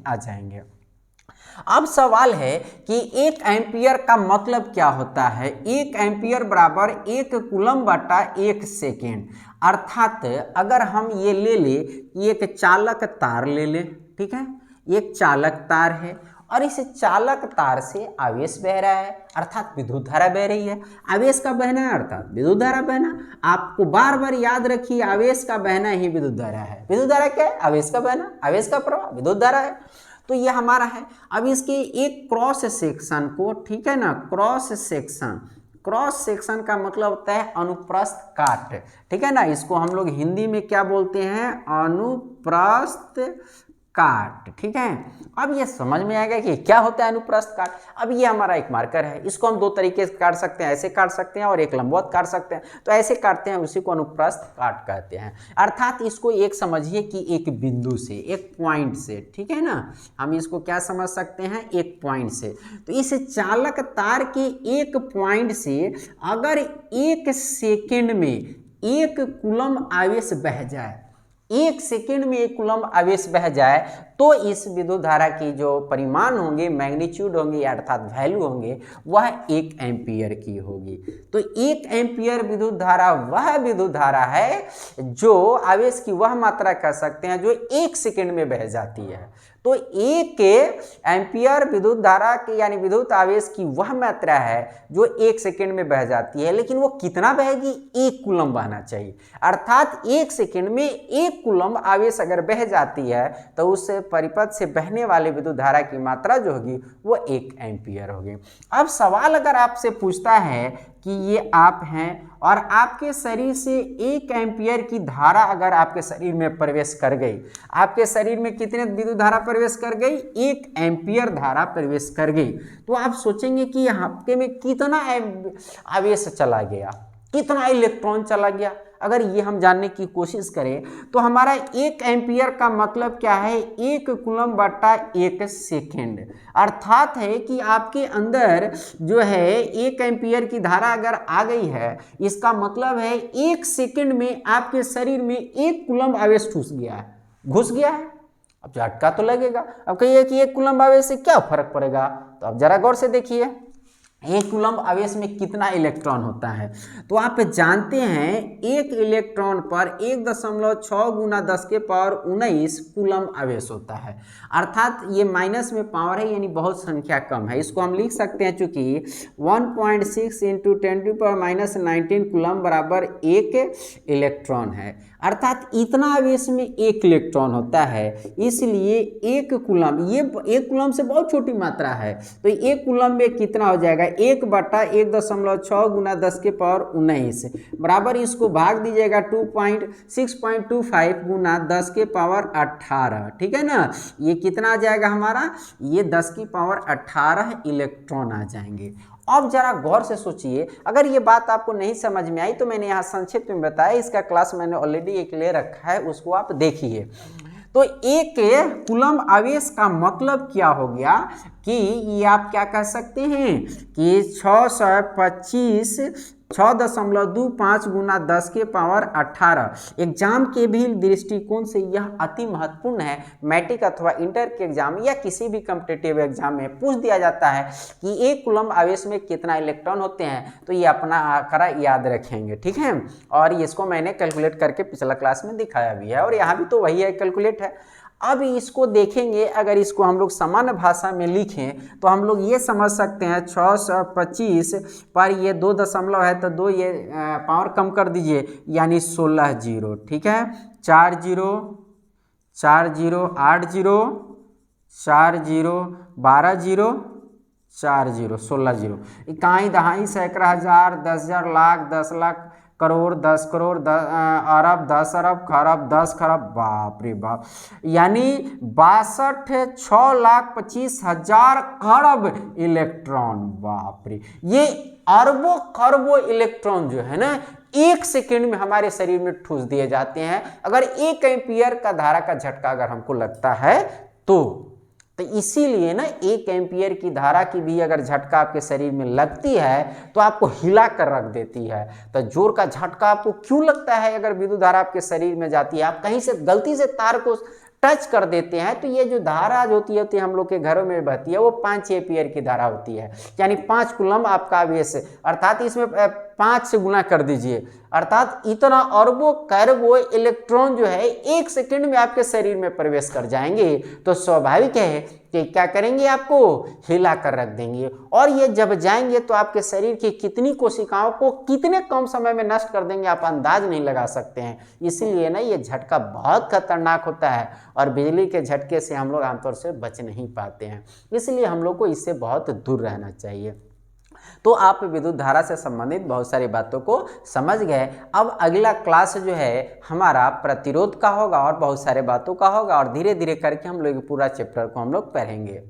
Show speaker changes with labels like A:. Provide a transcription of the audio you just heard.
A: आ जाएंगे। अब सवाल है कि 1 एम्पियर का मतलब क्या होता है। 1 एम्पियर बराबर 1 कूलम बटा 1 सेकेंड। अर्थात अगर हम ये ले ले कि एक चालक तार ले लें, ठीक है, एक चालक तार है और इस चालक तार से आवेश बह रहा है, अर्थात विद्युत धारा बह रही है। आवेश का बहना है अर्थात विद्युत धारा बहना। आपको बार बार याद रखिए, आवेश का बहना ही विद्युत धारा है। विद्युत धारा क्या है? आवेश का बहना, आवेश का प्रवाह विद्युत धारा है। तो ये हमारा है। अब इसके एक क्रॉस सेक्शन को, ठीक है ना, क्रॉस सेक्शन का मतलब होता है अनुप्रस्थ काट, ठीक है ना। इसको हम लोग हिंदी में क्या बोलते हैं? अनुप्रस्थ काट, ठीक है। अब ये समझ में आएगा कि क्या होता है अनुप्रस्थ काट। अब ये हमारा एक मार्कर है, इसको हम दो तरीके से काट सकते हैं, ऐसे काट सकते हैं और एक लंबवत काट सकते हैं। तो ऐसे काटते हैं, उसी को अनुप्रस्थ काट कहते हैं। अर्थात इसको एक समझिए कि एक बिंदु से, एक पॉइंट से, ठीक है ना, हम इसको क्या समझ सकते हैं? एक पॉइंट से। तो इस चालक तार के एक पॉइंट से अगर 1 सेकेंड में 1 कूलम आवेश बह जाए, 1 सेकेंड में 1 कूलम आवेश बह जाए, तो इस विद्युत धारा की जो परिमाण होंगे, मैग्नीट्यूड होंगे अर्थात वैल्यू होंगे, वह 1 एम्पियर की होगी। तो 1 एम्पियर विद्युत धारा वह विद्युत धारा है जो आवेश की वह मात्रा कह सकते हैं जो 1 सेकेंड में बह जाती है। तो 1 एम्पियर विद्युत धारा की यानी विद्युत आवेश की वह मात्रा है जो 1 सेकेंड में बह जाती है। लेकिन वो कितना बहेगी? 1 कूलम बहना चाहिए। अर्थात 1 सेकेंड में 1 कूलम आवेश अगर बह जाती है तो उस परिपथ से बहने वाले विद्युत धारा की मात्रा जो होगी वो 1 एम्पियर होगी। अब सवाल अगर आपसे पूछता है कि ये आप हैं और आपके शरीर से 1 एम्पियर की धारा अगर आपके शरीर में प्रवेश कर गई, आपके शरीर में कितने विद्युत धारा प्रवेश कर गई? 1 एम्पियर धारा प्रवेश कर गई। तो आप सोचेंगे कि आपके में कितना आवेश चला गया, कितना इलेक्ट्रॉन चला गया। अगर ये हम जानने की कोशिश करें तो हमारा 1 एम्पियर का मतलब क्या है? 1 कूलम बटा 1 सेकेंड। अर्थात है कि आपके अंदर जो है 1 एम्पियर की धारा अगर आ गई है, इसका मतलब है 1 सेकेंड में आपके शरीर में 1 कूलम आवेश घुस गया है। अब झटका तो लगेगा। अब कहिए कि 1 कूलम आवेश से क्या फर्क पड़ेगा? तो अब जरा गौर से देखिए, 1 कूलम आवेश में कितना इलेक्ट्रॉन होता है। तो आप जानते हैं 1 इलेक्ट्रॉन पर 1.6 गुना 10 के पावर 19 कूलम आवेश होता है। अर्थात ये माइनस में पावर है, यानी बहुत संख्या कम है। इसको हम लिख सकते हैं चूंकि 1.6 × 10⁻⁻19 कूलम बराबर 1 इलेक्ट्रॉन है। अर्थात इतना आवेश में 1 इलेक्ट्रॉन होता है, इसलिए 1 कूलम, ये 1 कूलम से बहुत छोटी मात्रा है। तो 1 कूलम में कितना हो जाएगा? 1 बटा 1.6 गुना 10 के पावर 19 बराबर, इसको भाग दीजिएगा 6.25 गुना 10 के पावर 18, ठीक है ना। ये कितना आ जाएगा हमारा? ये 10 की पावर 18 इलेक्ट्रॉन आ जाएंगे। अब जरा गौर से सोचिए, अगर ये बात आपको नहीं समझ में आई तो मैंने यहाँ संक्षिप्त में बताया, इसका क्लास मैंने ऑलरेडी एक ले रखा है, उसको आप देखिए। तो 1 कूलम आवेश का मतलब क्या हो गया कि ये आप क्या कह सकते हैं कि 6.25 गुना 10 के पावर 18। एग्जाम के भी दृष्टिकोण से यह अति महत्वपूर्ण है। मैट्रिक अथवा इंटर के एग्जाम या किसी भी कॉम्पिटिटिव एग्जाम में पूछ दिया जाता है कि 1 कूलम आवेश में कितना इलेक्ट्रॉन होते हैं, तो ये अपना आंकड़ा याद रखेंगे, ठीक है। और इसको मैंने कैलकुलेट करके पिछला क्लास में दिखाया भी है और यहाँ भी तो वही है, कैलकुलेट है। अब इसको देखेंगे, अगर इसको हम लोग सामान्य भाषा में लिखें तो हम लोग ये समझ सकते हैं 625 पर ये 2 दशमलव है तो 2 ये पावर कम कर दीजिए, यानी 16 जीरो, ठीक है। 4 0 4 0 8 0 4 0 12 0 4 0 16 जीरो। इकाई दहाई सैकड़ा हज़ार 10,000 लाख 10 लाख करोड़ 10 करोड़ अरब 10 अरब खरब 10 खरब, बाप रे बाप, यानी 62,6,25,000 खरब इलेक्ट्रॉन। बाप रे, ये अरबों खरबों इलेक्ट्रॉन जो है ना 1 सेकेंड में हमारे शरीर में ठूस दिए जाते हैं। अगर 1 एम्पियर का धारा का झटका अगर हमको लगता है तो इसीलिए ना 1 एम्पियर की धारा की भी अगर झटका आपके शरीर में लगती है तो आपको हिला कर रख देती है। तो जोर का झटका आपको क्यों लगता है? अगर विद्युत धारा आपके शरीर में जाती है, आप कहीं से गलती से तार को टच कर देते हैं तो ये जो धारा जो होती है हम लोग के घरों में बहती है वो 5 एम्पीयर की धारा होती है, यानी 5 कूलम आपका आवेश, अर्थात इसमें 5 से गुना कर दीजिए, अर्थात इतना अरबों खरबों इलेक्ट्रॉन जो है 1 सेकंड में आपके शरीर में प्रवेश कर जाएंगे। तो स्वाभाविक है कि क्या करेंगे, आपको हिला कर रख देंगे, और ये जब जाएंगे तो आपके शरीर की कितनी कोशिकाओं को कितने कम समय में नष्ट कर देंगे आप अंदाज नहीं लगा सकते हैं। इसीलिए ना ये झटका बहुत खतरनाक होता है और बिजली के झटके से हम लोग आमतौर से बच नहीं पाते हैं, इसलिए हम लोग को इससे बहुत दूर रहना चाहिए। तो आप विद्युत धारा से संबंधित बहुत सारी बातों को समझ गए। अब अगला क्लास जो है हमारा प्रतिरोध का होगा और बहुत सारे बातों का होगा, और धीरे धीरे करके हम लोग पूरा चैप्टर को हम लोग पढ़ेंगे।